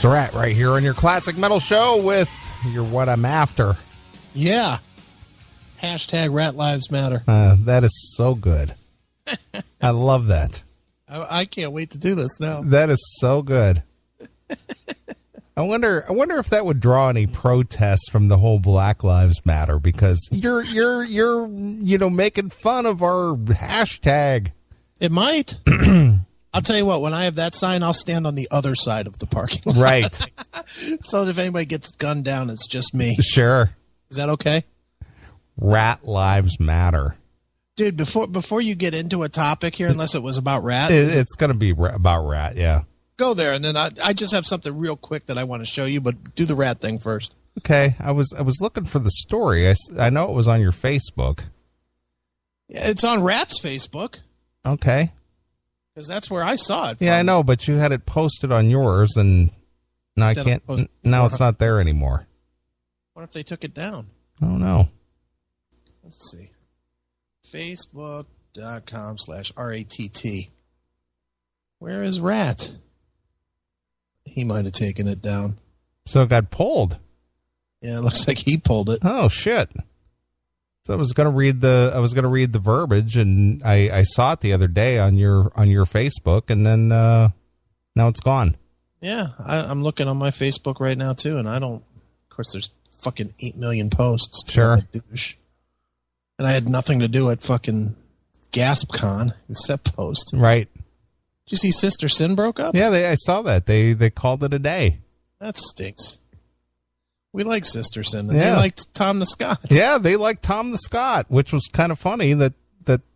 It's Ratt right here on your Classic Metal Show with your What I'm After. Yeah. Hashtag Ratt Lives Matter. That is so good. I love that. I can't wait to do this now. That is so good. I wonder if that would draw any protests from the whole Black Lives Matter, because you're making fun of our hashtag. It might. I'll tell you what, when I have that sign, I'll stand on the other side of the parking lot. Right. So that if anybody gets gunned down, it's just me. Sure. Is that okay? Ratt Lives Matter. Dude, before you get into a topic here, unless it was about Ratt. It's going to be about Ratt, yeah. Go there, and then I just have something real quick that I want to show you, but do the Ratt thing first. Okay. I was looking for the story. I know it was on your Facebook. Yeah, it's on Ratt's Facebook. Okay. Because that's where I saw it. Yeah, I know, but you had it posted on yours, and now I can't. Now it's not there anymore. What if they took it down? I don't know. Let's see. Facebook.com/RATT. Where is Ratt? He might have taken it down. So it got pulled. Yeah, it looks like he pulled it. Oh shit! So I was gonna read the verbiage, and I saw it the other day on your Facebook, and then now it's gone. Yeah, I'm looking on my Facebook right now too, and I don't. Of course, there's fucking 8 million posts. Sure. And I had nothing to do at fucking GaspCon except post. Right. Did you see Sister Sin broke up? Yeah, I saw that. They called it a day. That stinks. We like Sister Sin. And Yeah. They liked Tom the Scott. Yeah, they liked Tom the Scott, which was kind of funny that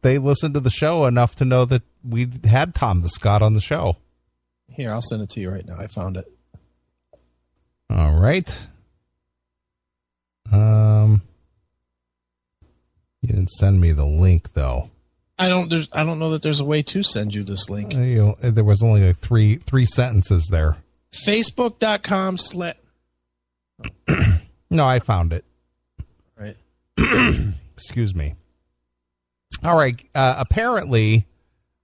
they listened to the show enough to know that we had Tom the Scott on the show. Here, I'll send it to you right now. I found it. All right. You didn't send me the link though. I don't know that there's a way to send you this link. There was only like three sentences there. Facebook.com/ No, I found it. Right. Excuse me. All right. Apparently,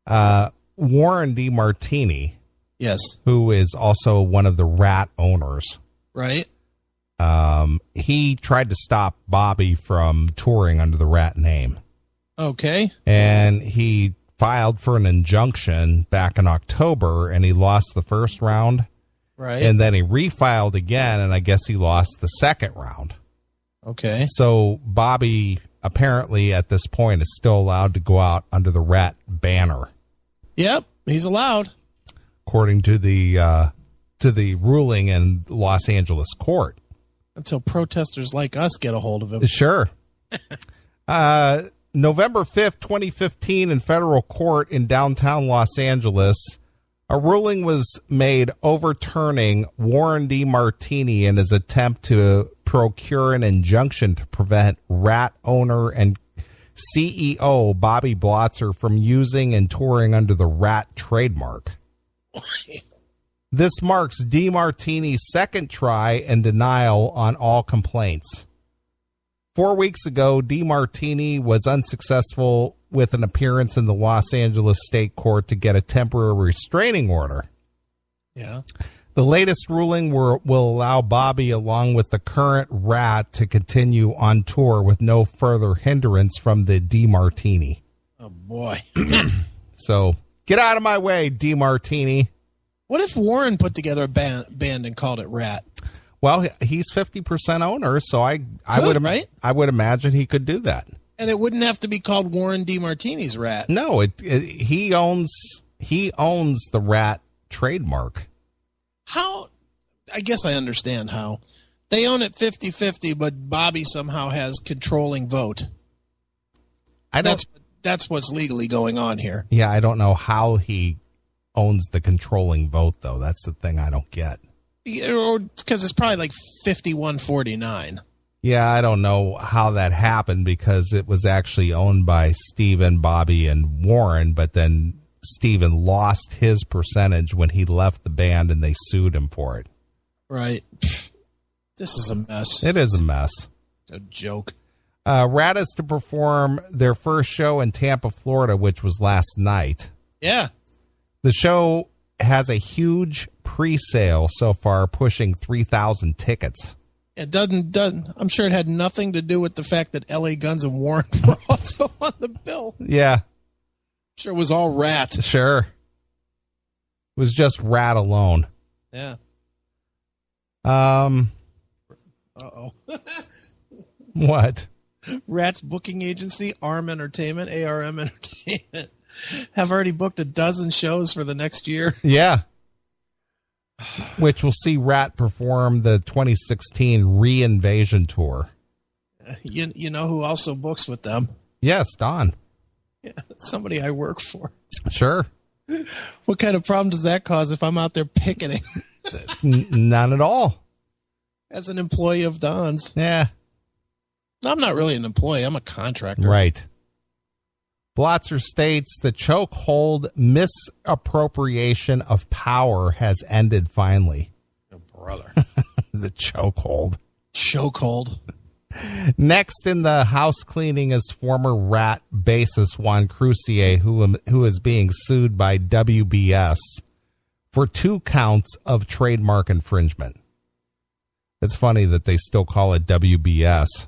Warren DeMartini, Yes. who is also one of the Ratt owners, Right. he tried to stop Bobby from touring under the Ratt name. Okay. And he filed for an injunction back in October, and he lost the first round. Right. And then he refiled again, and I guess he lost the second round. Okay. So Bobby apparently at this point is still allowed to go out under the Ratt banner, Yep. He's allowed. according to the ruling in Los Angeles court. Until protesters like us get a hold of him. Sure. November 5th, 2015, in federal court in downtown Los Angeles, a ruling was made overturning Warren DeMartini in his attempt to procure an injunction to prevent Ratt owner and CEO Bobby Blotzer from using and touring under the Ratt trademark. This marks DeMartini's second try and denial on all complaints. 4 weeks ago, DeMartini was unsuccessful with an appearance in the Los Angeles State Court to get a temporary restraining order. Yeah. The latest ruling will allow Bobby, along with the current Ratt, to continue on tour with no further hindrance from the DeMartini. Oh, boy. So, get out of my way, DeMartini. What if Warren put together a band and called it Ratt? Well, he's 50% owner, so I would imagine he could do that. And it wouldn't have to be called Warren DeMartini's Ratt. No, he owns the Ratt trademark. How? I guess I understand how. They own it 50-50, but Bobby somehow has controlling vote. That's what's legally going on here. Yeah, I don't know how he owns the controlling vote, though. That's the thing I don't get. Because it's probably like 51-49. Yeah, I don't know how that happened, because it was actually owned by Steven, Bobby, and Warren, but then Steven lost his percentage when he left the band and they sued him for it. Right. This is a mess. It is a mess. A joke. Ratt is to perform their first show in Tampa, Florida, which was last night. Yeah. The show has a huge pre-sale so far, pushing 3,000 tickets. It doesn't. I'm sure it had nothing to do with the fact that L.A. Guns and Warren were also on the bill. Yeah. Sure, it was all Ratt. Sure. It was just Ratt alone. Yeah. Uh-oh. What? Ratt's booking agency, ARM Entertainment, ARM Entertainment, have already booked a dozen shows for the next year. Yeah. Which will see Ratt perform the 2016 Re-Invasion Tour. You know who also books with them? Yes, Don. Yeah, somebody I work for. Sure. What kind of problem does that cause if I'm out there picketing? None at all. As an employee of Don's. Yeah. I'm not really an employee. I'm a contractor. Right. Blotzer states the chokehold misappropriation of power has ended finally. Oh, brother. The chokehold. Chokehold. Next in the house cleaning is former Ratt bassist Juan Crucier, who is being sued by WBS for 2 counts of trademark infringement. It's funny that they still call it WBS.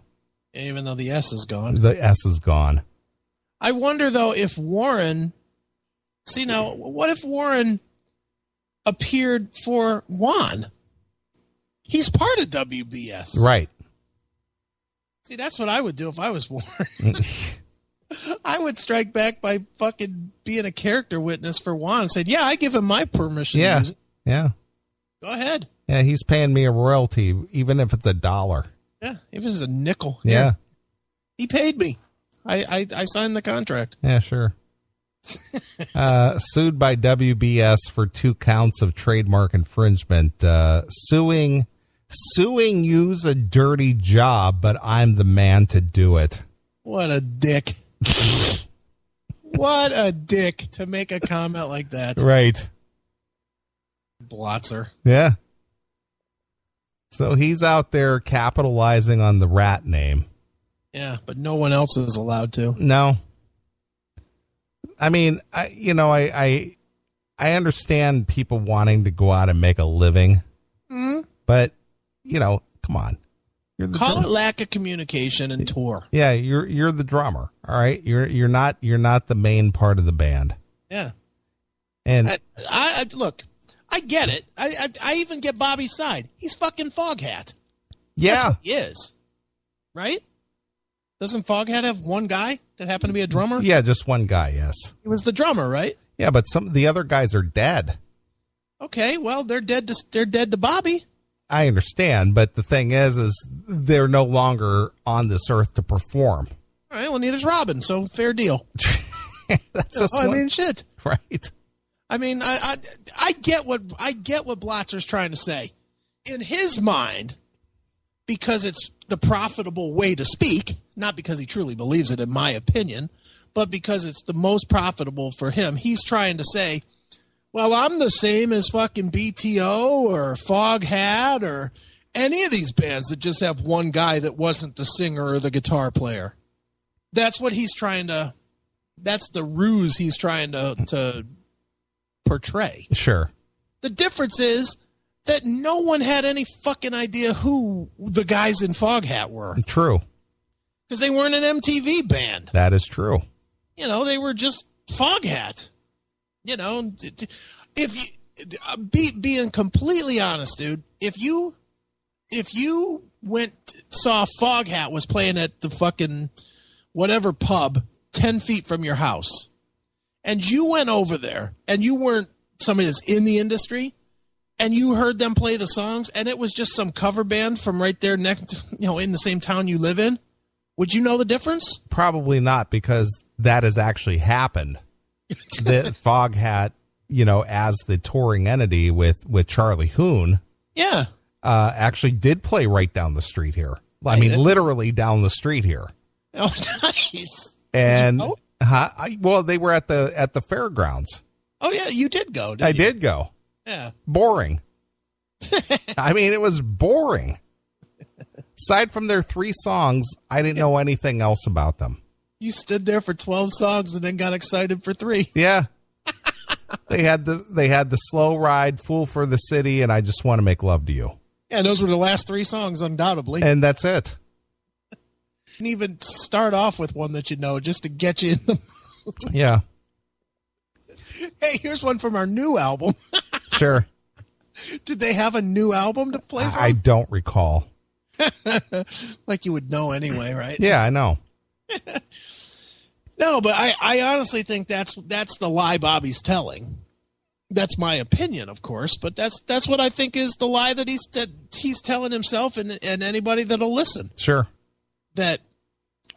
Even though the S is gone. The S is gone. I wonder, though, if Warren... See, now, what if Warren appeared for Juan? He's part of WBS. Right. See, that's what I would do if I was Warren. I would strike back by fucking being a character witness for Juan and said, yeah, I give him my permission to use it. Yeah. Go ahead. Yeah, he's paying me a royalty, even if it's $1. Yeah, if it's a nickel. Yeah. He paid me. I signed the contract. Yeah, sure. Sued by WBS for 2 counts of trademark infringement. Suing you's a dirty job, but I'm the man to do it. What a dick. What a dick to make a comment like that. Right. Blotzer. Yeah. So he's out there capitalizing on the Ratt name. Yeah, but no one else is allowed to. No. I mean, I understand people wanting to go out and make a living, but come on. Call it lack of communication and tour. Yeah, you're the drummer. All right, you're not the main part of the band. Yeah, and I look, I get it. I even get Bobby's side. He's fucking Foghat. Yeah, that's what he is, right? Doesn't Foghat have one guy that happened to be a drummer? Yeah, just one guy. Yes, he was the drummer, right? Yeah, but some of the other guys are dead. Okay, well they're dead to Bobby. I understand, but the thing is they're no longer on this earth to perform. All right, well, neither's Robin, so fair deal. That's just I mean, shit. Right. I mean, I get what Blotzer's trying to say. In his mind, because it's the profitable way to speak, not because he truly believes it, in my opinion, but because it's the most profitable for him, he's trying to say, well, I'm the same as fucking BTO or Foghat or any of these bands that just have one guy that wasn't the singer or the guitar player. That's what he's trying to, that's the ruse he's trying to portray. Sure. The difference is that no one had any fucking idea who the guys in Foghat were. True. Because they weren't an MTV band. That is true. They were just Foghat. If you being completely honest, dude, if you saw Foghat was playing at the fucking whatever pub 10 feet from your house, and you went over there and you weren't somebody that's in the industry, and you heard them play the songs, and it was just some cover band from right there next, in the same town you live in, would you know the difference? Probably not, because that has actually happened. The Foghat, as the touring entity with Charlie Hoon, actually did play right down the street here. I mean, literally down the street here. Oh, nice. And well, they were at the fairgrounds. Oh yeah, you did go. I did go. Yeah. Boring. I mean, it was boring. Aside from their 3 songs, I didn't know anything else about them. You stood there for 12 songs and then got excited for 3. Yeah. They had the slow ride, Fool for the City, and I Just Want to Make Love to You. Yeah, those were the last 3 songs, undoubtedly. And that's it. And even start off with one that you know, just to get you in the mood. Yeah. Hey, here's one from our new album. Sure. Did they have a new album to play from? I don't recall. Like you would know anyway, right? Yeah, I know. No, but I honestly think that's the lie Bobby's telling. That's my opinion, of course, but that's what I think is the lie that he's telling himself and anybody that'll listen. Sure. That,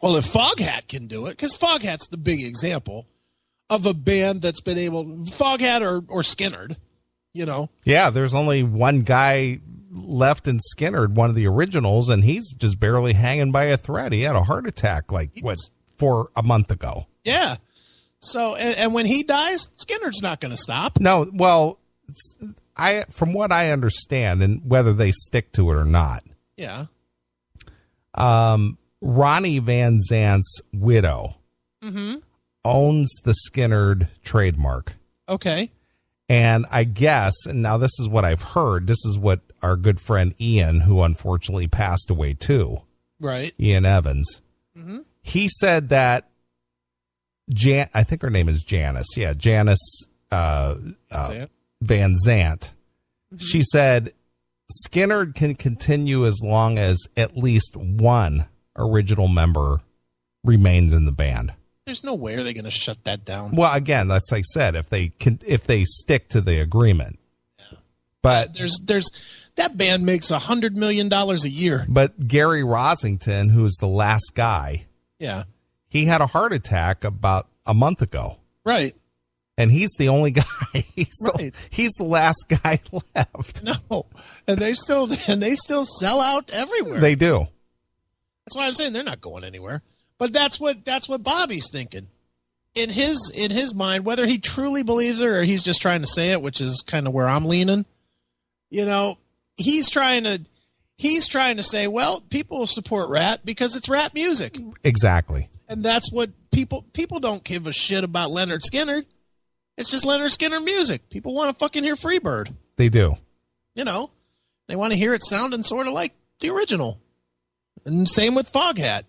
well, if Foghat can do it, because Foghat's the big example of a band that's been able, Foghat or Skinnerd, you know. Yeah, there's only one guy left in Skinnerd, one of the originals, and he's just barely hanging by a thread. He had a heart attack, for a month ago. Yeah. So, and when he dies, Skinnerd's not going to stop. No, well, from what I understand, and whether they stick to it or not. Yeah. Ronnie Van Zant's widow owns the Skinnerd trademark. Okay. And I guess, and now this is what I've heard, this is what our good friend Ian, who unfortunately passed away too. Right. Ian Evans. Mm-hmm. He said that I think her name is Janice. Yeah, Janice Van Zant. Mm-hmm. She said Skinnerd can continue as long as at least one original member remains in the band. There's no way are they going to shut that down. Well, again, that's like I said, if they stick to the agreement. Yeah. But there's that band makes $100 million a year. But Gary Rosington, who's the last guy, yeah, he had a heart attack about a month ago. Right. And he's the only guy. He's the last guy left. No. And they still sell out everywhere. They do. That's why I'm saying they're not going anywhere. But that's what Bobby's thinking. In his mind, whether he truly believes it or he's just trying to say it, which is kind of where I'm leaning, you know, he's trying to say, well, people will support Ratt because it's Ratt music. Exactly. And that's what people don't give a shit about Leonard Skinner. It's just Leonard Skinner music. People want to fucking hear Freebird. They do. You know, they want to hear it sounding sort of like the original. And same with Foghat.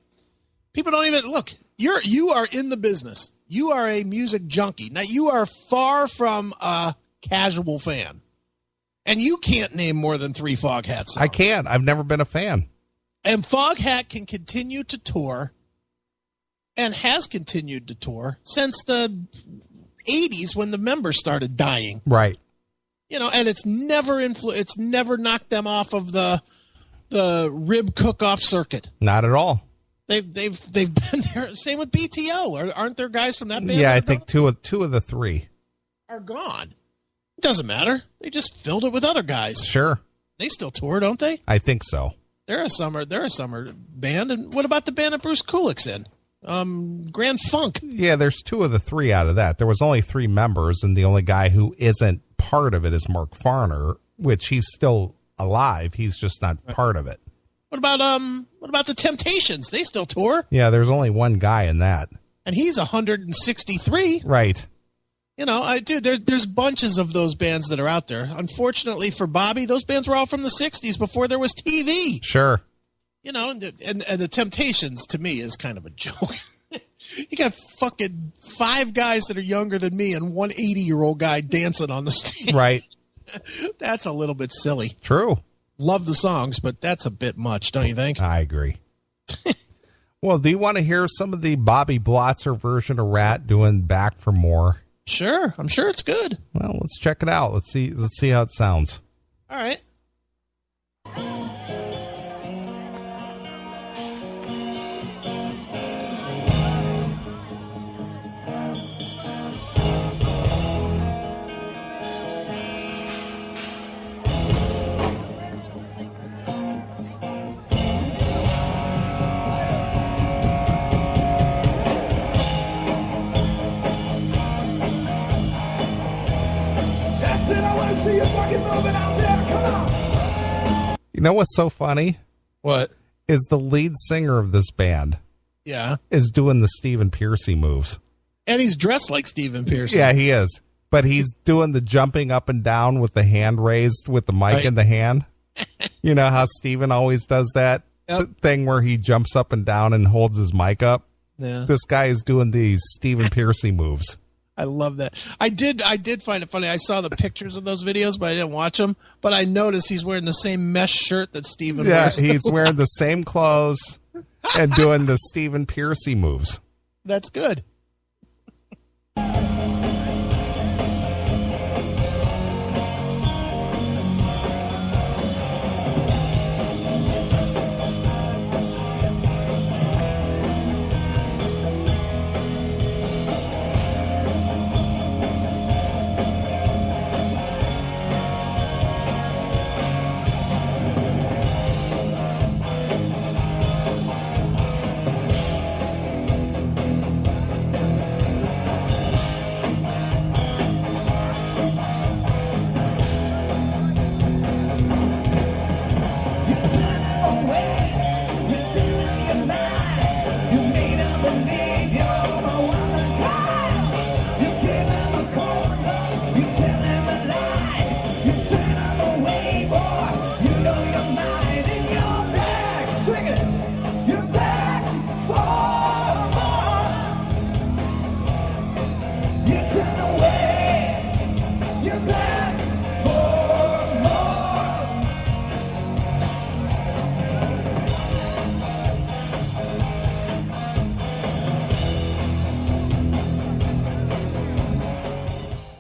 People don't even look. You are in the business. You are a music junkie. Now you are far from a casual fan. And you can't name more than 3 Foghat songs. I can't. I've never been a fan. And Foghat can continue to tour and has continued to tour since the 80s when the members started dying. Right. You know, and it's never knocked them off of the rib cook-off circuit. Not at all. They've been there. Same with BTO. Aren't there guys from that band? Yeah, I think two of the 3 are gone. It doesn't matter. They just filled it with other guys. Sure. They still tour, don't they? I think so. They're a summer band. And what about the band that Bruce Kulick's in? Grand Funk. Yeah, there's 2 of the 3 out of that. There was only 3 members, and the only guy who isn't part of it is Mark Farner, which he's still alive. He's just not part of it. What about the Temptations? They still tour. Yeah, there's only one guy in that. And he's 163. Right. You know, there's bunches of those bands that are out there. Unfortunately for Bobby, those bands were all from the 60s before there was TV. Sure. You know, and the Temptations, to me, is kind of a joke. You got fucking 5 guys that are younger than me and one 80-year-old guy dancing on the stage. Right. That's a little bit silly. True. Love the songs, but that's a bit much, don't you think? I agree. Well, do you want to hear some of the Bobby Blotzer version of Ratt doing Back for More? Sure. I'm sure it's good. Well, let's check it out. Let's see how it sounds. All right. You know what's so funny? What? Is the lead singer of this band. Yeah. Is doing the Stephen Pearcy moves. And he's dressed like Stephen Pearcy. Yeah, he is. But he's doing the jumping up and down with the hand raised with the mic in the hand. You know how Steven always does that thing where he jumps up and down and holds his mic up? Yeah. This guy is doing these Stephen Piercy moves. I love that. I did find it funny. I saw the pictures of those videos, but I didn't watch them. But I noticed he's wearing the same mesh shirt that Steven wears. Yeah, he's wearing the same clothes and doing the Stephen Piercy moves. That's good.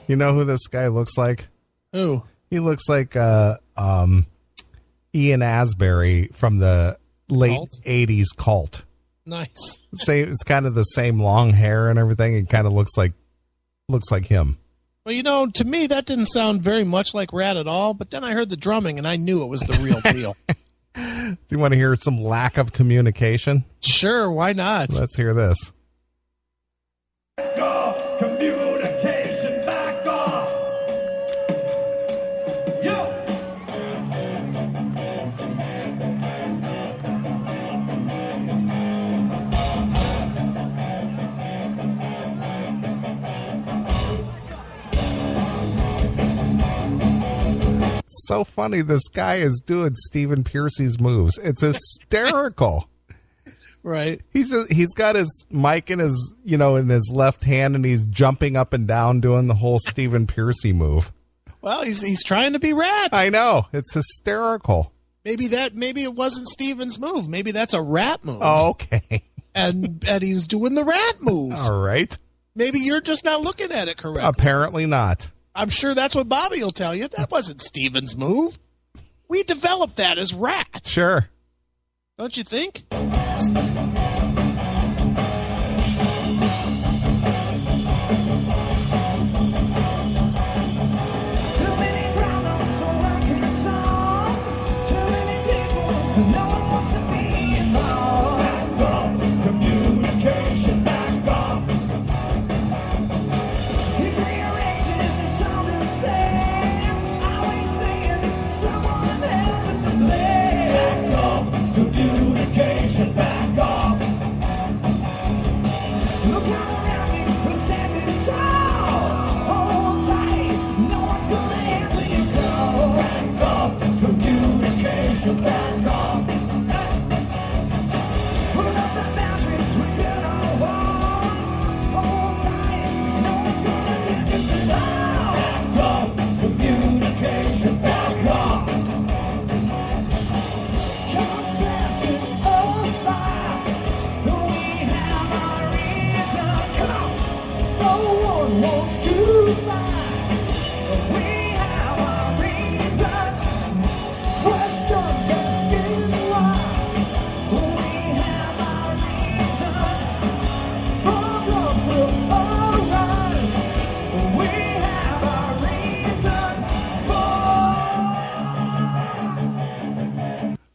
You know who this guy looks like? Who? He looks like Ian Asbury from the late Cult? 80s Cult. Nice. It's kind of the same long hair and everything. It kind of looks like him. Well, you know, to me, that didn't sound very much like Ratt at all, but then I heard the drumming, and I knew it was the real deal. Do you want to hear some lack of communication? Sure, why not? Let's hear this. Communication back off. Yo. It's so funny. This guy is doing Stephen Piercy's moves. It's hysterical. Right. He's got his mic in his left hand, and he's jumping up and down doing the whole Stephen Piercy move. Well, he's trying to be Ratt. I know. It's hysterical. Maybe it wasn't Steven's move. Maybe that's a Ratt move. Oh, okay. And he's doing the Ratt move. All right. Maybe you're just not looking at it correctly. Apparently not. I'm sure that's what Bobby will tell you. That wasn't Steven's move. We developed that as Ratt. Sure. Don't you think?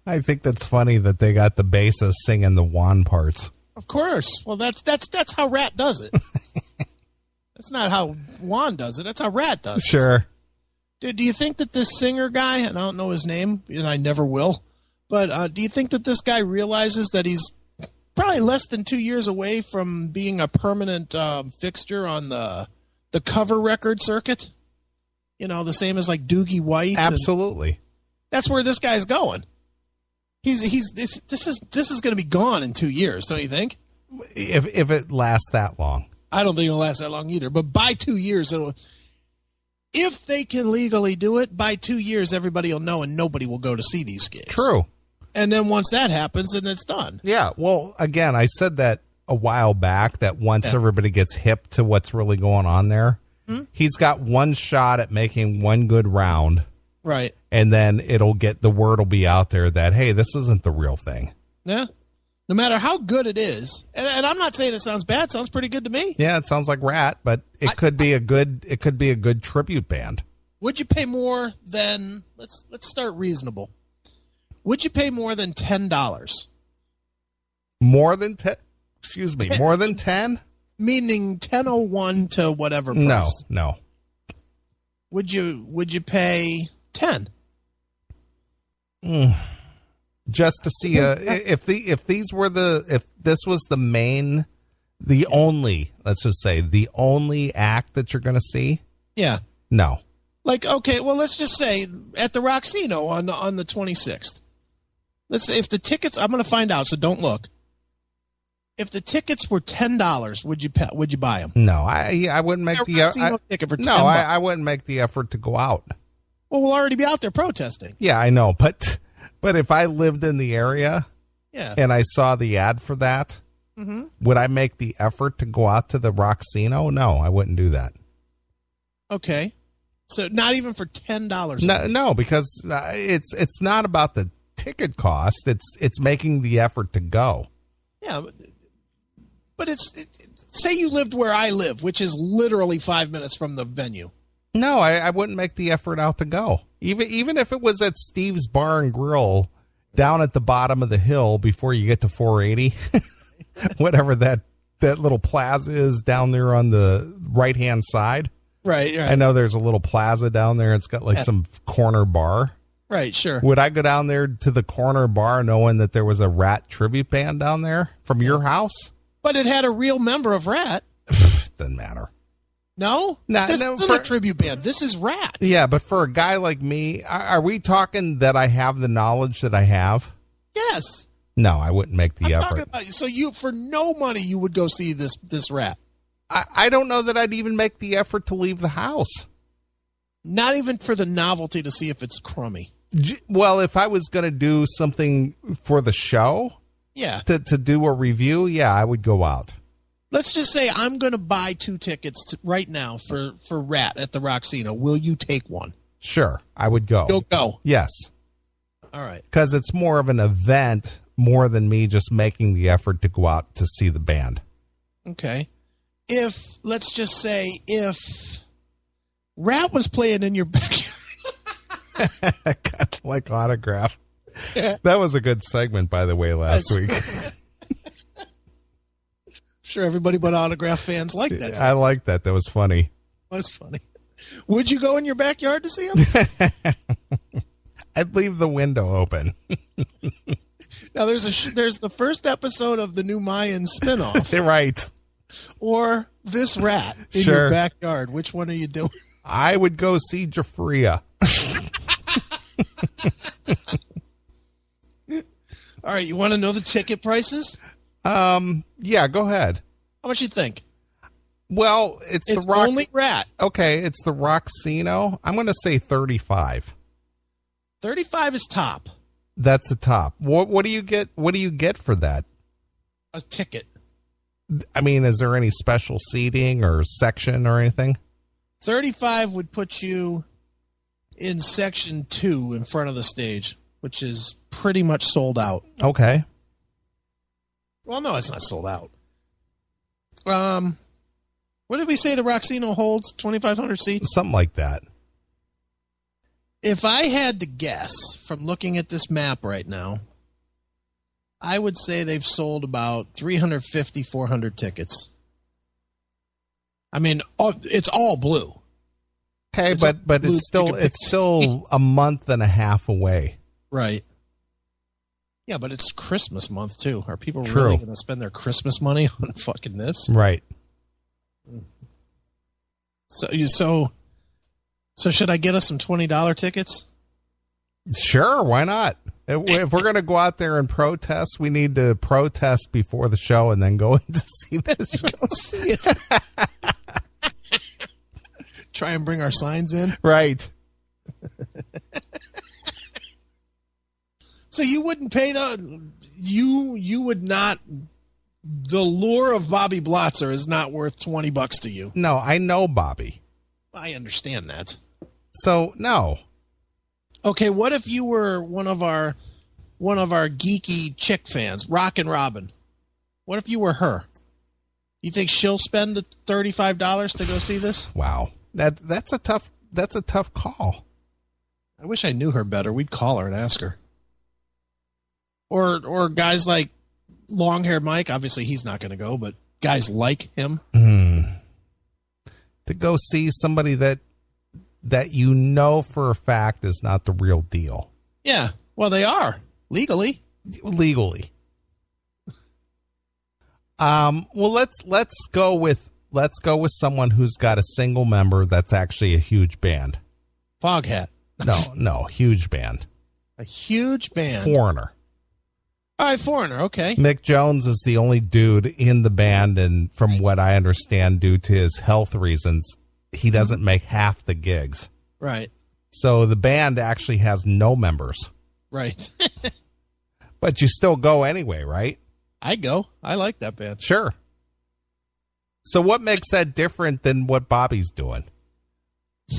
I think that's funny that they got the bassist singing the Juan parts. Of course. Well, that's how Ratt does it. That's not how Juan does it. That's how Ratt does it. Sure. Do you think that this singer guy, and I don't know his name, and I never will, but do you think that this guy realizes that he's probably less than 2 years away from being a permanent fixture on the the cover record circuit. You know, the same as like Doogie White. Absolutely. That's where this guy's going. This is going to be gone in 2 years, don't you think? If it lasts that long. I don't think it'll last that long either. But by 2 years, if they can legally do it, by 2 years, everybody will know and nobody will go to see these gigs. True. And then once that happens, then it's done. Yeah. Well, again, I said that a while back that once everybody gets hip to what's really going on there, he's got one shot at making one good round. Right. And then the word will be out there that, hey, this isn't the real thing. Yeah. No matter how good it is. And I'm not saying it sounds bad. It sounds pretty good to me. Yeah, it sounds like Ratt, but it could be a good tribute band. Would you pay more than, let's start reasonable. Would you pay more than $10? More than 10? Excuse me, more than 10? Meaning 1001 to whatever price. No. Would you pay 10? Just to see if this was the only act that you're going to see? Yeah. No. Like, okay, well, let's just say at the Roxino on the 26th. Let's say if the tickets, I'm going to find out, so don't look. If the tickets were $10, would you buy them? No, I wouldn't make ticket for $10. No, I wouldn't make the effort to go out. Well, we'll already be out there protesting. Yeah, I know, but if I lived in the area, and I saw the ad for that, would I make the effort to go out to the Roxino? No, I wouldn't do that. Okay, so not even for $10. No, because it's not about the ticket cost. It's making the effort to go. Yeah, but say you lived where I live, which is literally 5 minutes from the venue. No, I wouldn't make the effort out to go. Even if it was at Steve's Bar and Grill down at the bottom of the hill before you get to 480, whatever that little plaza is down there on the right-hand side. Right. I know there's a little plaza down there. It's got like some corner bar. Right, sure. Would I go down there to the corner bar knowing that there was a Ratt tribute band down there from your house? But it had a real member of Ratt. Doesn't matter. No? This isn't a tribute band. This is Ratt. Yeah, but for a guy like me, are we talking that I have the knowledge that I have? Yes. No, I wouldn't make the effort. So for no money, you would go see this Ratt? I don't know that I'd even make the effort to leave the house. Not even for the novelty to see if it's crummy. Well, if I was going to do something for the show, to do a review, I would go out. Let's just say I'm going to buy 2 tickets right now for Ratt at the Roxino. Will you take one? Sure, I would go. You'll go? Yes. All right. Because it's more of an event more than me just making the effort to go out to see the band. Okay. Let's just say if Ratt was playing in your backyard. Kind of like Autograph. Yeah. That was a good segment, by the way, last week. Sure, everybody but Autograph fans like that. I like that. That was funny. That's funny. Would you go in your backyard to see him? I'd leave the window open. Now, there's the first episode of the new Mayan spinoff. Right. Or this Ratt in your backyard. Which one are you doing? I would go see Jafria. All right, you want to know the ticket prices? Yeah, go ahead. How much you think? Well, it's the only Ratt. Okay, it's the Roxino. I'm going to say 35. 35 is top. That's the top. What do you get? What do you get for that? A ticket. I mean, is there any special seating or section or anything? 35 would put you in section 2 in front of the stage, which is pretty much sold out. Okay. Well, no, it's not sold out. What did we say the Roxino holds? 2,500 seats? Something like that. If I had to guess from looking at this map right now, I would say they've sold about 350, 400 tickets. I mean, it's all blue. Okay, but it's still a month and a half away. Right. Yeah, but it's Christmas month too. Are people really going to spend their Christmas money on fucking this? Right. So should I get us some $20 tickets? Sure, why not? If we're going to go out there and protest, we need to protest before the show and then go in to see the show. Go see it. Try and bring our signs in. Right. So you wouldn't pay you would not. The lure of Bobby Blotzer is not worth $20 to you. No, I know Bobby. I understand that. So no. Okay, what if you were one of our geeky chick fans, Rockin' Robin? What if you were her? You think she'll spend the $35 to go see this? Wow. That's a tough call. I wish I knew her better. We'd call her and ask her. Or guys like Long Hair Mike, obviously he's not going to go, but guys like him. To go see somebody that you know for a fact is not the real deal. Yeah, well, they are legally. Well, let's go with someone who's got a single member that's actually a huge band. Foghat. No, huge band. A huge band. Foreigner. All right, Foreigner, okay. Mick Jones is the only dude in the band, and from what I understand, due to his health reasons, he doesn't make half the gigs. Right. So the band actually has no members. Right. But you still go anyway, right? I go. I like that band. Sure. So what makes that different than what Bobby's doing?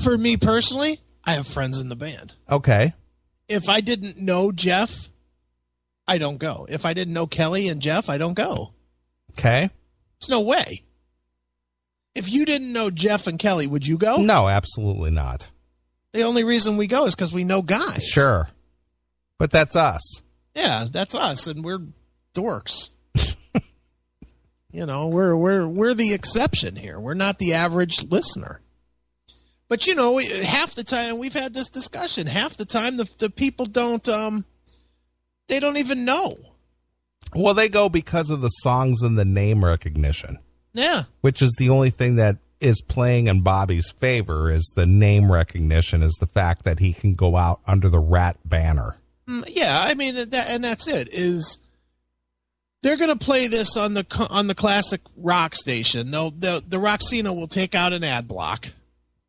For me personally, I have friends in the band. Okay. If I didn't know Jeff, I don't go. If I didn't know Kelly and Jeff, I don't go. Okay. There's no way. If you didn't know Jeff and Kelly, would you go? No, absolutely not. The only reason we go is because we know guys. Sure. But that's us. Yeah, that's us, and we're dorks. You know, we're the exception here. We're not the average listener. But you know, half the time we've had this discussion. Half the time the people don't they don't even know. Well, they go because of the songs and the name recognition. Yeah. Which is the only thing that is playing in Bobby's favor, is the name recognition, is the fact that he can go out under the Ratt banner. Yeah, I mean, and that's it. Is they're going to play this on the classic rock station. The Roxino will take out an ad block,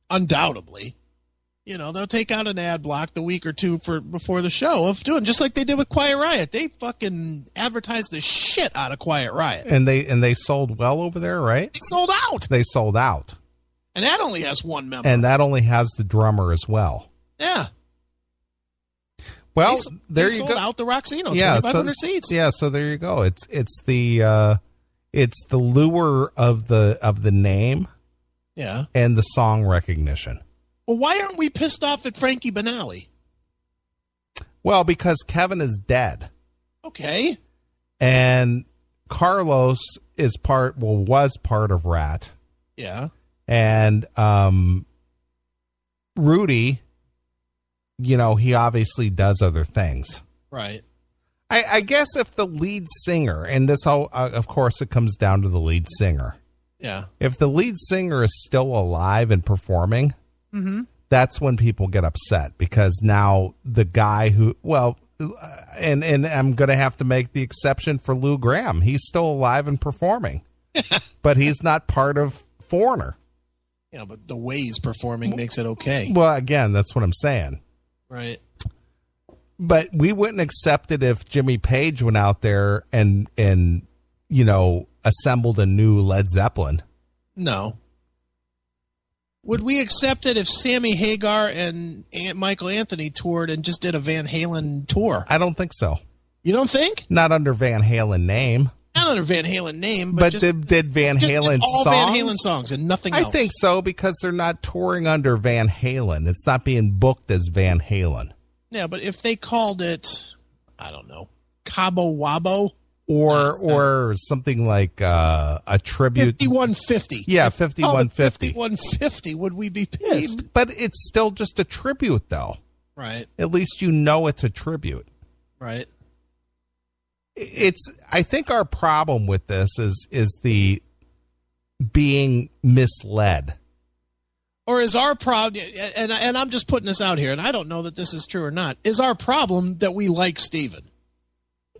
undoubtedly. You know, they'll take out an ad block the week or two before the show of doing, just like they did with Quiet Riot. They fucking advertised the shit out of Quiet Riot. And they sold well over there, right? They sold out. They sold out. And that only has one member. And that only has the drummer as well. Yeah. Well, they there you sold go. Out the Roxino, yeah, 2,500 seats. Yeah, so there you go. It's the lure of the name, yeah, and the song recognition. Well, why aren't we pissed off at Frankie Banali? Well, because Kevin is dead. Okay. And Carlos was part of Ratt. Yeah. And Rudy, you know, he obviously does other things. Right. I guess if the lead singer, and this all, of course, it comes down to the lead singer. Yeah. If the lead singer is still alive and performing, that's when people get upset, because now the guy who, well, and I'm going to have to make the exception for Lou Gramm. He's still alive and performing, but he's not part of Foreigner. Yeah, but the way he's performing makes it okay. Well, again, that's what I'm saying. Right. But we wouldn't accept it if Jimmy Page went out there and you know, assembled a new Led Zeppelin. No. Would we accept it if Sammy Hagar and Michael Anthony toured and just did a Van Halen tour? I don't think so. You don't think? Not under Van Halen name. Not under Van Halen name, but just, did Van Halen all songs? Van Halen songs and nothing else. I think so, because they're not touring under Van Halen. It's not being booked as Van Halen. Yeah, but if they called it, I don't know, Cabo Wabo, or something like a tribute, 5150. Yeah, 5150. 5150. Would we be pissed? But it's still just a tribute, though. Right. At least you know it's a tribute. Right. I think our problem with this is the being misled. Or is our problem, and I'm just putting this out here, and I don't know that this is true or not, is our problem that we like Steven?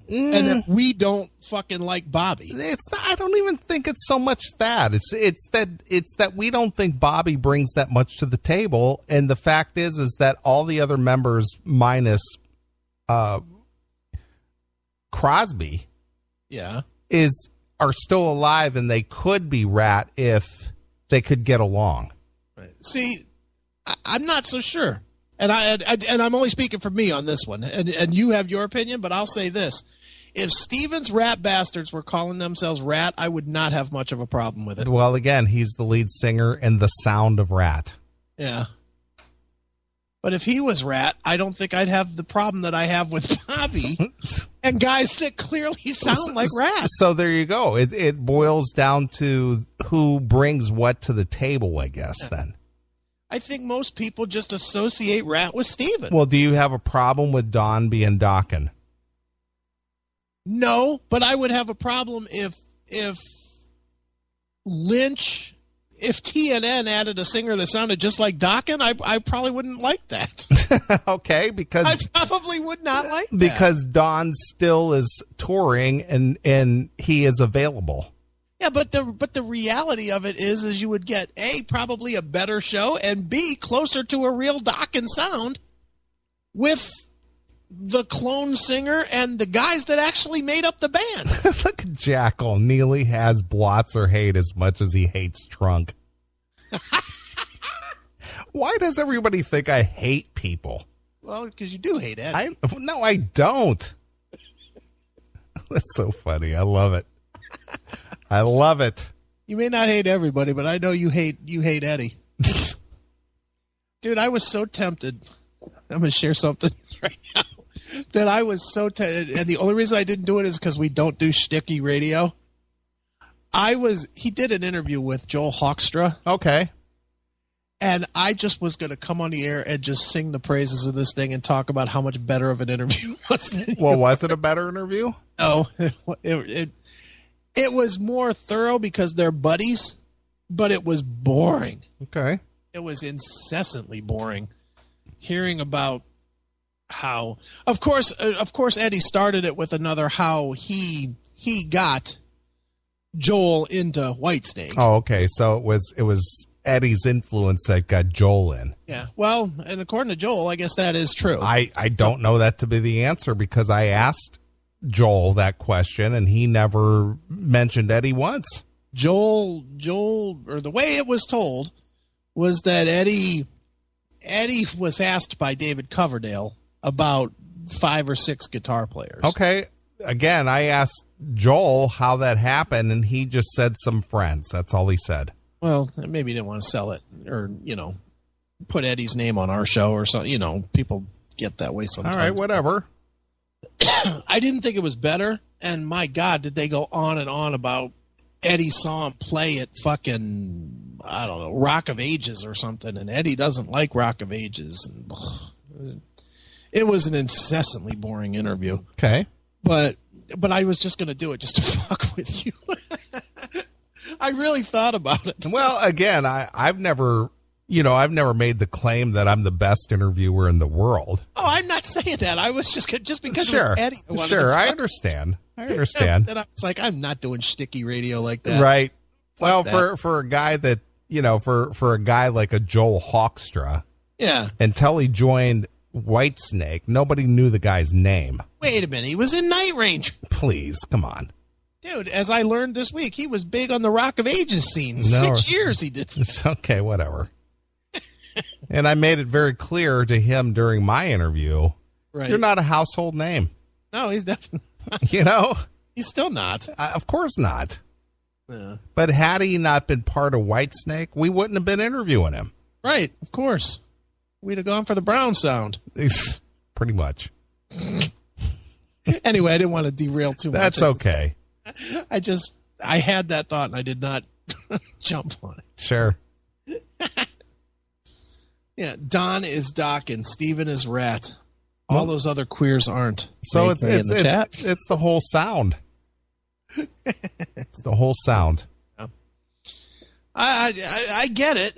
And that we don't fucking like Bobby? It's not, I don't even think it's so much that. It's that we don't think Bobby brings that much to the table, and the fact is that all the other members minus Crosby are still alive, and they could be Ratt if they could get along. Right. See, I'm not so sure, and I'm only speaking for me on this one, and you have your opinion, but I'll say this: if Steven's Ratt Bastards were calling themselves Ratt, I would not have much of a problem with it. Well, again, he's the lead singer and the sound of Ratt. Yeah. But if he was Ratt, I don't think I'd have the problem that I have with Bobby and guys that clearly sound like Ratt. So there you go. It boils down to who brings what to the table, I guess, then. I think most people just associate Ratt with Steven. Well, do you have a problem with Don being Dokken? No, but I would have a problem if Lynch... If TNN added a singer that sounded just like Dokken, I probably wouldn't like that. Okay, because I probably would not like that. Because Don still is touring and he is available. Yeah, but the reality of it is you would get A, probably a better show, and B, closer to a real Dokken sound with the clone singer and the guys that actually made up the band. Look at Jackal. Neeley has Blotzer hate as much as he hates Trunk. Why does everybody think I hate people? Well, because you do hate Eddie. No, I don't. That's so funny. I love it. I love it. You may not hate everybody, but I know you hate Eddie. Dude, I was so tempted. I'm going to share something right now. That I was so and the only reason I didn't do it is because we don't do shticky radio. He did an interview with Joel Hoekstra. Okay. And I just was going to come on the air and just sing the praises of this thing and talk about how much better of an interview it was than was it a better interview? No. It was more thorough because they're buddies, but it was boring. Okay. It was incessantly boring hearing about how, of course, Eddie started it with another how he got Joel into Whitesnake. Oh, okay. So it was Eddie's influence that got Joel in. Yeah. Well, and according to Joel, I guess that is true. I don't know that to be the answer because I asked Joel that question and he never mentioned Eddie once. Joel, or the way it was told was that Eddie was asked by David Coverdale about 5 or 6 guitar players. Okay. Again, I asked Joel how that happened, and he just said some friends. That's all he said. Well, maybe he didn't want to sell it or, put Eddie's name on our show or something. People get that way sometimes. All right, whatever. I didn't think it was better, and my God, did they go on and on about Eddie saw him play at fucking, I don't know, Rock of Ages or something, and Eddie doesn't like Rock of Ages. And, it was an incessantly boring interview. Okay. But I was just going to do it just to fuck with you. I really thought about it. Well, again, I've never made the claim that I'm the best interviewer in the world. Oh, I'm not saying that. I was just because sure. it was Eddie. Sure, I understand. And I was like, I'm not doing shticky radio like that. Right. Well, that. for a guy that, for a guy like a Joel Hoekstra. Yeah. Until he joined Whitesnake, nobody knew the guy's name. Wait a minute. He was in Night Range. Please, come on. Dude, as I learned this week, he was big on the Rock of Ages scene. No. 6 years he did. Okay, whatever. And I made it very clear to him during my interview, right. You're not a household name. No, he's definitely He's still not. Of course not. Yeah. But had he not been part of Whitesnake, we wouldn't have been interviewing him. Right, of course. We'd have gone for the Brown sound. Pretty much. Anyway, I didn't want to derail too much. That's okay. I had that thought and I did not jump on it. Sure. Yeah, Don is Dokken, Steven is Ratt. All those other queers aren't. So it's the whole sound. It's the whole sound. I get it.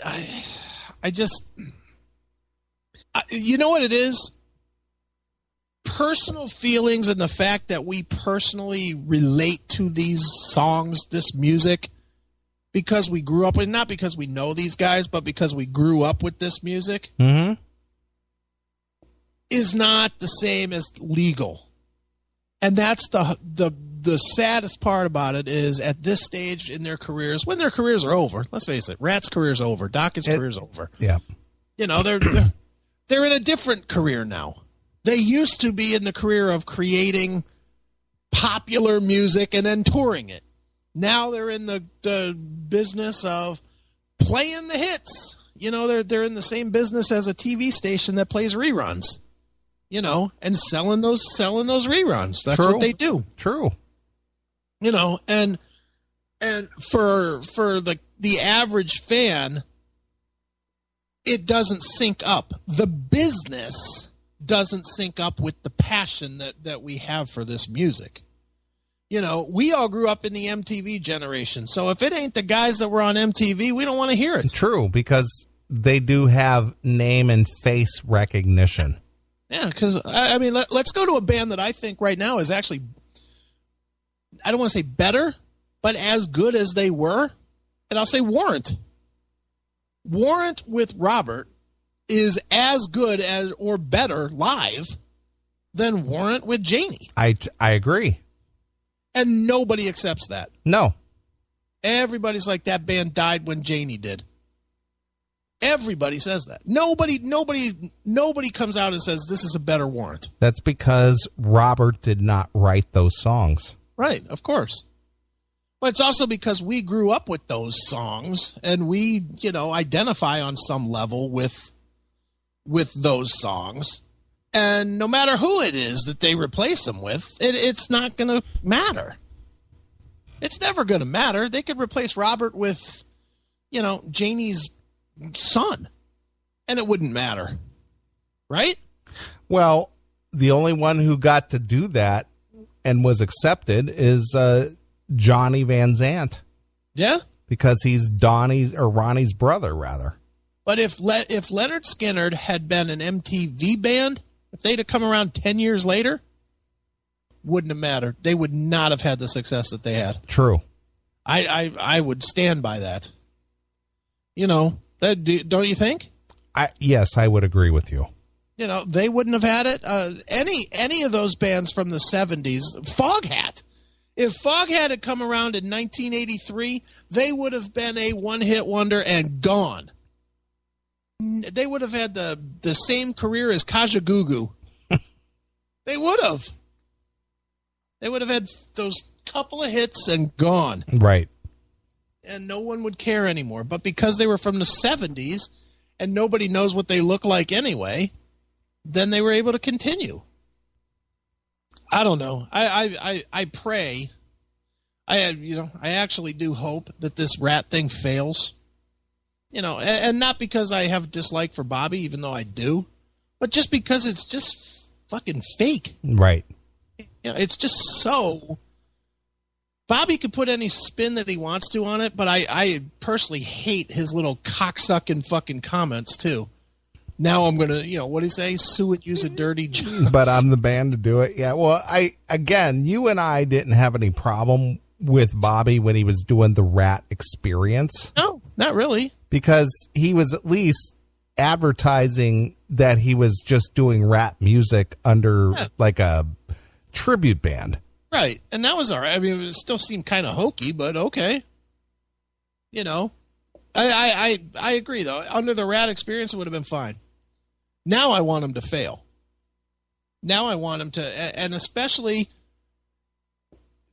you know what it is? Personal feelings and the fact that we personally relate to these songs, this music, because we grew up with, not because we know these guys, but because we grew up with this music, is not the same as legal. And that's the saddest part about it is at this stage in their careers, when their careers are over, let's face it, Ratt's career's over, Doc's career's over. Yeah. You know, they're in a different career now. They used to be in the career of creating popular music and then touring it. Now they're in the business of playing the hits. You know, they're in the same business as a TV station that plays reruns. You know, and selling those reruns. That's True. what they do. True. You know, and for the average fan, it doesn't sync up. The business doesn't sync up with the passion that we have for this music. You know, we all grew up in the MTV generation. So if it ain't the guys that were on MTV, we don't want to hear it. True, because they do have name and face recognition. Yeah, because, I mean, let's go to a band that I think right now is actually, I don't want to say better, but as good as they were. And I'll say Warrant. Warrant with Robert is as good as or better live than Warrant with Janie. I agree. And nobody accepts that. No. Everybody's like, that band died when Janie did. Everybody says that. Nobody comes out and says this is a better Warrant. That's because Robert did not write those songs. Right, of course. But it's also because we grew up with those songs and we, you know, identify on some level with those songs. And no matter who it is that they replace them with, it's not going to matter. It's never going to matter. They could replace Robert with, you know, Janie's son, and it wouldn't matter, right? Well, the only one who got to do that and was accepted is Johnny Van Zant. Yeah, because he's Ronnie's brother, rather. But if Leonard Skinner had been an MTV band, if they'd have come around 10 years later, wouldn't have mattered. They would not have had the success that they had. True. I would stand by that. You know. Don't you think? Yes, I would agree with you. You know, they wouldn't have had it. Any of those bands from the 70s, Foghat. If Foghat had come around in 1983, they would have been a one-hit wonder and gone. They would have had the same career as Kajagoogoo. They would have. They would have had those couple of hits and gone. Right. And no one would care anymore. But because they were from the 70s and nobody knows what they look like anyway, then they were able to continue. I don't know. I pray. I actually do hope that this Ratt thing fails. You know, and not because I have dislike for Bobby, even though I do, but just because it's just fucking fake. Right. You know, it's just so... Bobby could put any spin that he wants to on it, but I personally hate his little cocksucking fucking comments, too. Now I'm going to, you know, what do you say? Sue and use a dirty job. But I'm the band to do it. Yeah, well, you and I didn't have any problem with Bobby when he was doing the Ratt Experience. No, not really. Because he was at least advertising that he was just doing Ratt music under like a tribute band. Right, and that was all right. I mean, it still seemed kind of hokey, but okay. You know, I agree, though. Under the Ratt Experience, it would have been fine. Now I want him to fail. Now I want him to, and especially,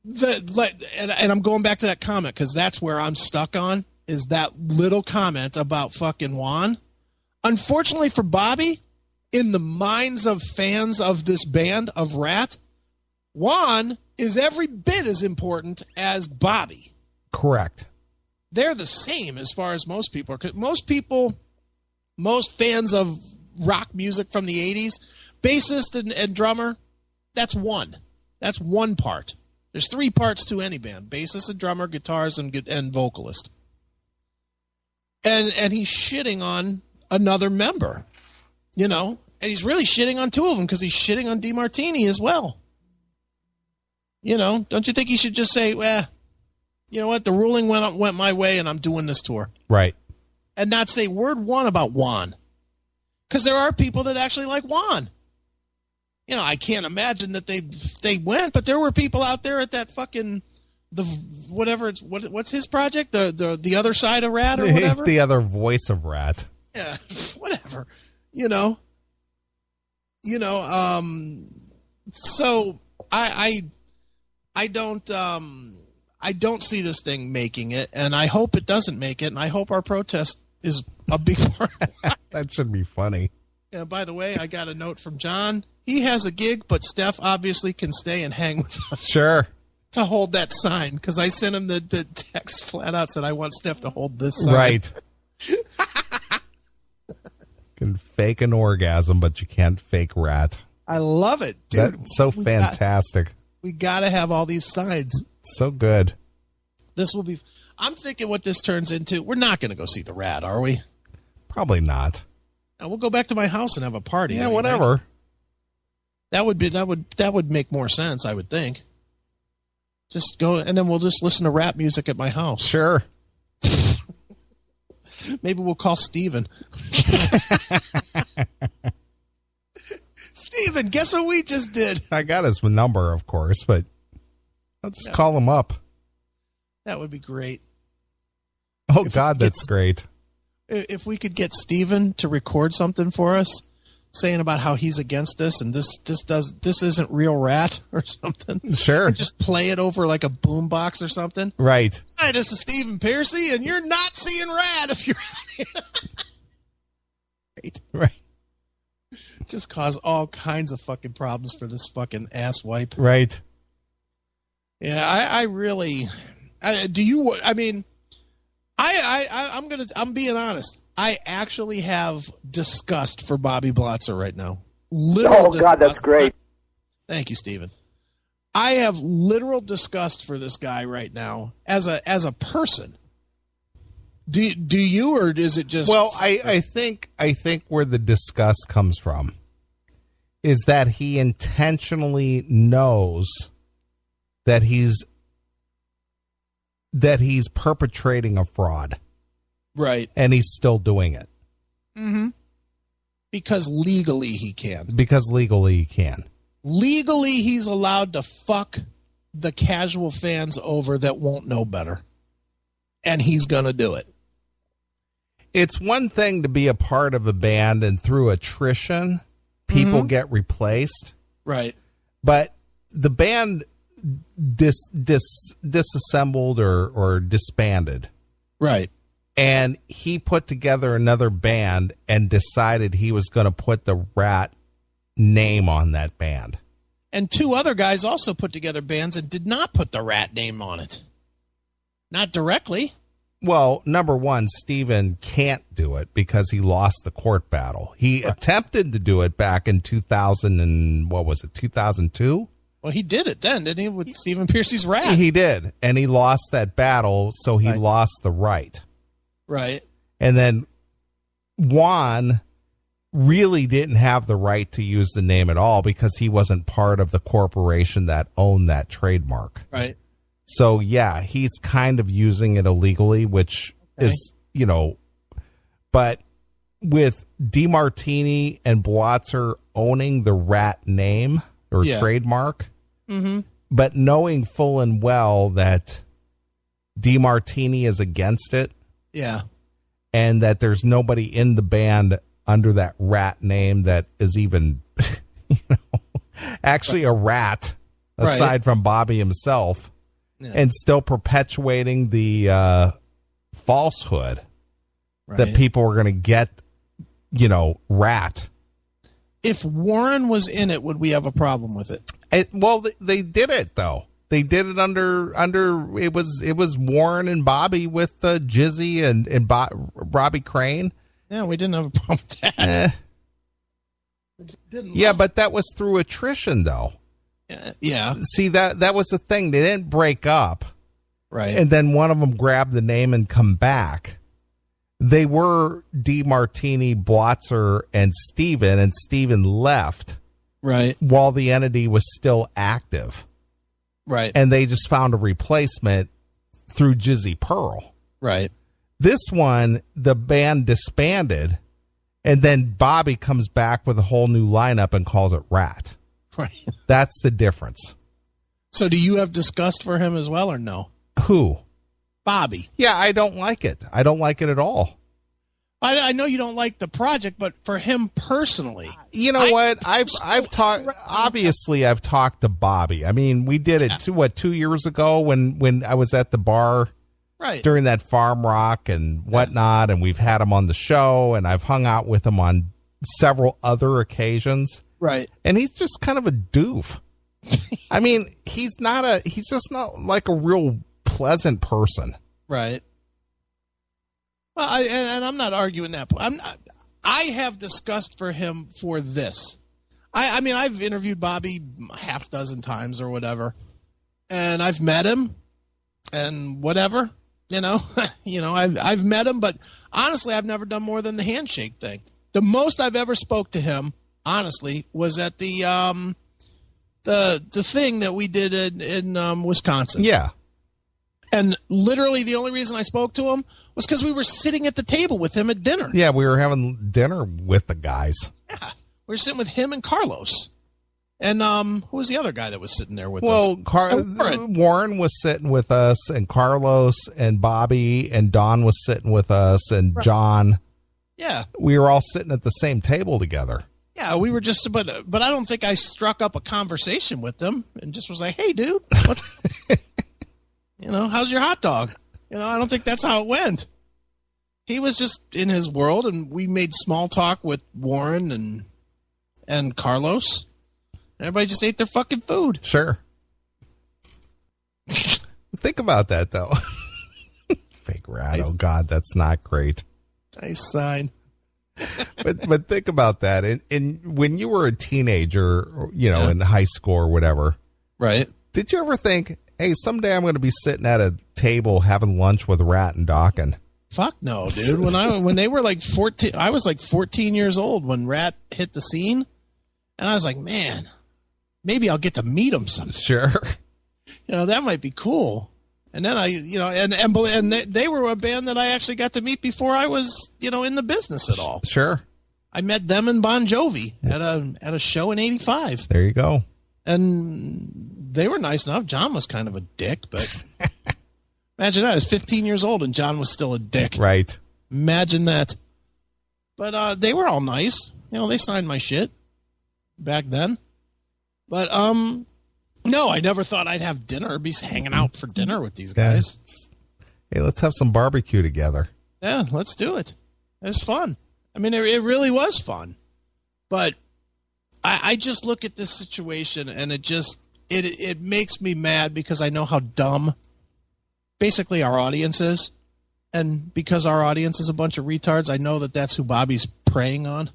and I'm going back to that comment, because that's where I'm stuck on, is that little comment about fucking Juan. Unfortunately for Bobby, in the minds of fans of this band, of Ratt, Juan is every bit as important as Bobby. Correct. They're the same as far as most people are. Most fans of rock music from the 80s, bassist and drummer, that's one. That's one part. There's three parts to any band: bassist and drummer, guitars and vocalist. And he's shitting on another member, and he's really shitting on two of them because he's shitting on DeMartini as well. Don't you think he should just say, well, you know what? The ruling went my way and I'm doing this tour. Right. And not say word one about Juan. Because there are people that actually like Juan. I can't imagine that they went, but there were people out there at that fucking what's his project? The other side of Ratt or whatever? The other voice of Ratt. Yeah, whatever. So I don't see this thing making it, and I hope it doesn't make it, and I hope our protest is a big part of it. That should be funny. Yeah, by the way, I got a note from John. He has a gig, but Steph obviously can stay and hang with us. Sure. To hold that sign, because I sent him the text flat out, said I want Steph to hold this sign. Right. Can fake an orgasm, but you can't fake Ratt. I love it, dude. That's so fantastic. We got to have all these signs. So good. This will be. I'm thinking what this turns into. We're not going to go see the Ratt, are we? Probably not. We'll go back to my house and have a party. Yeah, whatever. That would make more sense, I would think. Just go, and then we'll just listen to rap music at my house. Sure. Maybe we'll call Steven. Steven, guess what we just did? I got his number, of course, but I'll just call him up. That would be great. Oh, God, that's great. If we could get Steven to record something for us, saying about how he's against this and this isn't real Ratt or something. Sure. Just play it over like a boombox or something. Right. Hi, this is Stephen Piercy, and you're not seeing Ratt if you're out here. Right. Just cause all kinds of fucking problems for this fucking asswipe. Right. Yeah, I'm being honest. I actually have disgust for Bobby Blotzer right now. Literal disgust. God, that's great. Thank you, Stephen. I have literal disgust for this guy right now as a person. Do you, or is it just? Well, I think where the disgust comes from is that he intentionally knows that he's perpetrating a fraud. Right. And he's still doing it. Mm-hmm. Because legally he can. Legally he's allowed to fuck the casual fans over that won't know better. And he's going to do it. It's one thing to be a part of a band and through attrition, people get replaced. Right. But the band disassembled or disbanded. Right. And he put together another band and decided he was going to put the Ratt name on that band. And two other guys also put together bands and did not put the Ratt name on it. Not directly. Well, number one, Steven can't do it because he lost the court battle. He attempted to do it back in 2002? Well, he did it then, didn't he, with Stephen Piercy's Ratt? He did, and he lost that battle, so he lost the right. Right. And then Juan really didn't have the right to use the name at all because he wasn't part of the corporation that owned that trademark. Right. So, yeah, he's kind of using it illegally, which is, but with DeMartini and Blotzer owning the Ratt name or trademark, but knowing full and well that DeMartini is against it. Yeah. And that there's nobody in the band under that Ratt name that is even, actually a rat aside from Bobby himself, and still perpetuating the falsehood that people were going to get, Ratt. If Warren was in it, would we have a problem with it? Well, they did it though. They did it under it was Warren and Bobby with Jizzy and Robbie Crane. Yeah, we didn't have a problem with that. But that was through attrition though. Yeah. See, that was the thing. They didn't break up. Right. And then one of them grabbed the name and come back. They were DeMartini, Blotzer, and Steven left Right. while the entity was still active. Right. And they just found a replacement through Jizzy Pearl. Right. This one, the band disbanded, and then Bobby comes back with a whole new lineup and calls it Ratt. Right. That's the difference. So do you have disgust for him as well or no? Who? Bobby. Yeah, I don't like it. I don't like it at all. I know you don't like the project, but for him personally, You know what? I've talked. Obviously, I've talked to Bobby. I mean, we did it 2 years ago when I was at the bar, right? during that Farm Rock and whatnot, and we've had him on the show, and I've hung out with him on several other occasions, Right. and he's just kind of a doof. I mean, he's just not like a real pleasant person. Right. Well, and I'm not arguing that. I have disgust for him for this. I mean, I've interviewed Bobby half dozen times or whatever, and I've met him, and whatever, I've met him, but honestly, I've never done more than the handshake thing. The most I've ever spoke to him, honestly, was at the thing that we did in Wisconsin. Yeah. And literally the only reason I spoke to him was because we were sitting at the table with him at dinner. Yeah, we were having dinner with the guys. Yeah. We were sitting with him and Carlos. And who was the other guy that was sitting there with us? Well, Warren was sitting with us, and Carlos and Bobby and Don was sitting with us, and John. Yeah. We were all sitting at the same table together. Yeah, we were just, but I don't think I struck up a conversation with them and just was like, hey, dude, what's... how's your hot dog? I don't think that's how it went. He was just in his world, and we made small talk with Warren and Carlos. Everybody just ate their fucking food. Sure. Think about that, though. Fake Ratt. Nice. Oh, God, that's not great. Nice sign. But think about that. And when you were a teenager, in high school or whatever, right? Did you ever think, hey, someday I'm going to be sitting at a table having lunch with Ratt and Dawkins? Fuck no, dude. When they were like 14, I was like 14 years old when Ratt hit the scene, and I was like, man, maybe I'll get to meet him someday. Sure. That might be cool. And then and they were a band that I actually got to meet before I was, in the business at all. Sure. I met them and Bon Jovi at a show in '85. There you go. And they were nice enough. John was kind of a dick, but imagine that. I was 15 years old and John was still a dick. Right. Imagine that. But they were all nice. They signed my shit back then. But no, I never thought I'd have dinner, be hanging out for dinner with these guys. Hey, let's have some barbecue together. Yeah, let's do it. It was fun. I mean, it really was fun. But I just look at this situation and it makes me mad because I know how dumb basically our audience is. And because our audience is a bunch of retards, I know that that's who Bobby's preying on.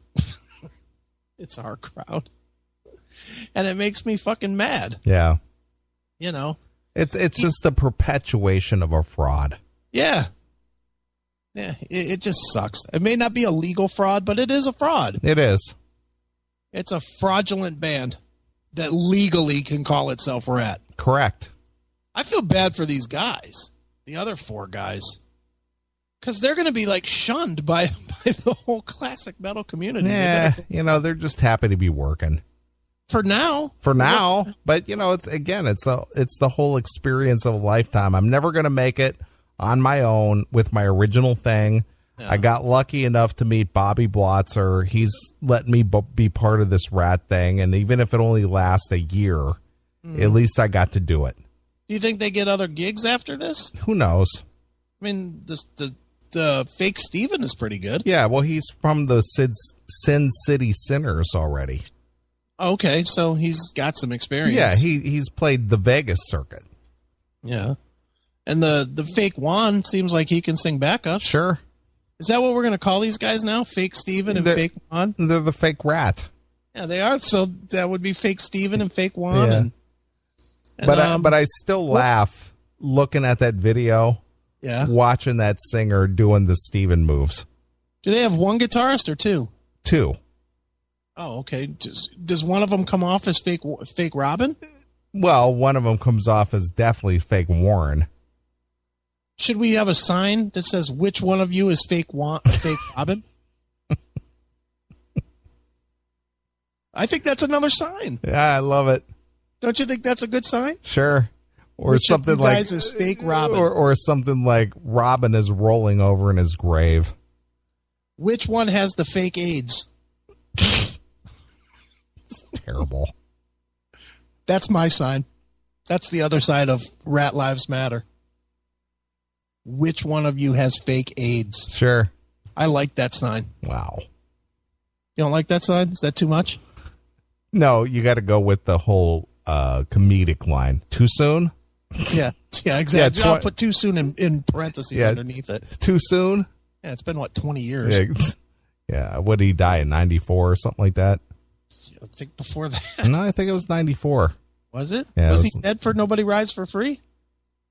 It's our crowd. And it makes me fucking mad. Yeah. It's just the perpetuation of a fraud. Yeah. Yeah, it just sucks. It may not be a legal fraud, but it is a fraud. It is. It's a fraudulent band that legally can call itself Ratt. Correct. I feel bad for these guys, the other four guys, because they're going to be like shunned by the whole classic metal community. Yeah, they're just happy to be working. For now. But it's the whole experience of a lifetime. I'm never going to make it on my own with my original thing. Yeah. I got lucky enough to meet Bobby Blotzer. He's let me be part of this Ratt thing, and even if it only lasts a year, at least I got to do it. Do you think they get other gigs after this? Who knows? I mean, the fake Steven is pretty good. Yeah, well, he's from the Sin City Sinners already. Okay, so he's got some experience. Yeah, he's played the Vegas circuit. Yeah. And the fake Juan seems like he can sing backups. Sure. Is that what we're going to call these guys now? Fake Steven and fake Juan? They're the fake Ratt. Yeah, they are. So that would be fake Steven and fake Juan. Yeah. But I still laugh looking at that video Yeah. watching that singer doing the Steven moves. Do they have one guitarist or two? Two. Oh, okay. Does one of them come off as fake Robin? Well, one of them comes off as definitely fake Warren. Should we have a sign that says which one of you is fake Robin? I think that's another sign. Yeah, I love it. Don't you think that's a good sign? Sure. Or Which something of you like guys is fake Robin? or something like Robin is rolling over in his grave. Which one has the fake AIDS? It's terrible. That's my sign. That's the other side of Rat Lives Matter. Which one of you has fake AIDS? Sure. I like that sign. Wow. You don't like that sign? Is that too much? No, you got to go with the whole comedic line. Too soon? Yeah, exactly. Yeah, I'll put too soon in parentheses underneath it. Too soon? Yeah, it's been, 20 years? Yeah. What did he die in, 94 or something like that? I think before that. No, I think it was 94. Was it? Yeah, was it he dead for Nobody Rides for Free?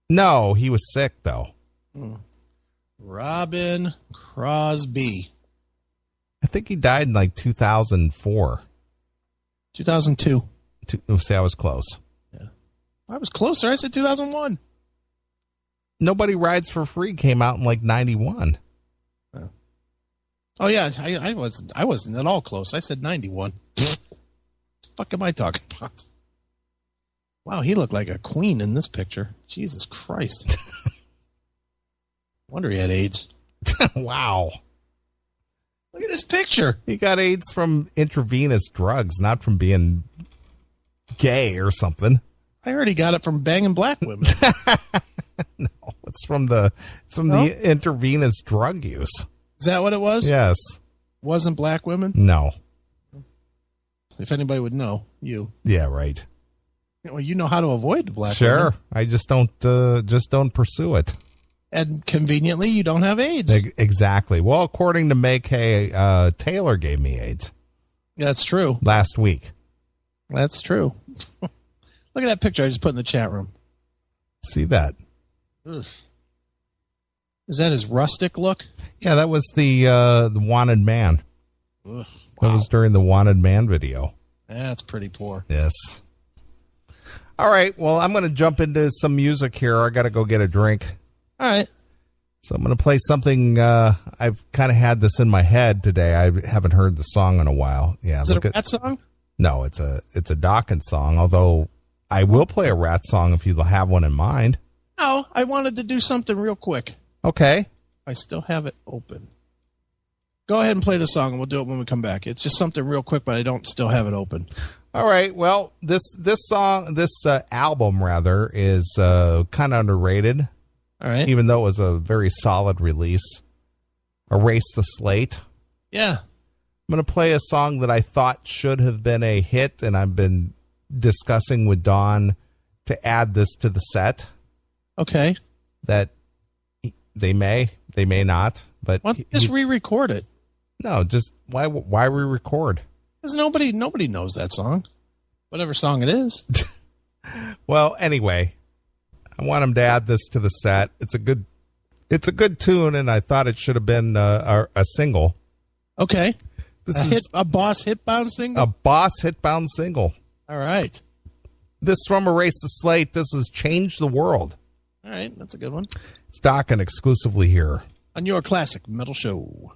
No, he was sick, though. Robin Crosby. I think he died in like 2004. 2002. See, I was close. Yeah, I was closer. I said 2001. Nobody Rides for Free came out in like 91. Oh yeah, I wasn't at all close. I said 91. What the fuck am I talking about? Wow, he looked like a queen in this picture. Jesus Christ. Wonder he had AIDS. Wow. Look at this picture. He got AIDS from intravenous drugs, not from being gay or something. I heard he got it from banging black women. No, it's from the intravenous drug use. Is that what it was? Yes. Wasn't black women? No. If anybody would know, you. Yeah, right. Well, you know how to avoid the black Sure. women. I just don't pursue it. And conveniently, you don't have AIDS. Exactly. Well, according to May Kay, Taylor gave me AIDS. That's true. Last week. That's true. Look at that picture I just put in the chat room. See that? Ugh. Is that his rustic look? Yeah, that was the Wanted Man. Ugh, That wow. was during the Wanted Man video. That's pretty poor. Yes. All right. Well, I'm going to jump into some music here. I got to go get a drink. All right. So I'm going to play something. I've kind of had this in my head today. I haven't heard the song in a while. Yeah. Is it a Rat song? No, it's a Dawkins song. Although I will play a Rat song if you have one in mind. No, I wanted to do something real quick. Okay. I still have it open. Go ahead and play the song, and we'll do it when we come back. It's just something real quick, but I don't still have it open. All right. Well, this album rather is kind of underrated. All right. Even though it was a very solid release. Erase the Slate. Yeah. I'm going to play a song that I thought should have been a hit, and I've been discussing with Dawn to add this to the set. Okay. That they may not, but Why don't you just re-record it? No, just why re-record? Because nobody knows that song, whatever song it is. Well, anyway, I want him to add this to the set. It's a good tune, and I thought it should have been a single. Okay. This is a Boss Hitbound single? a Boss Hitbound single. All right. This from Erase the Slate. This is Change the World. All right. That's a good one. It's Dockin' exclusively here On your classic metal show.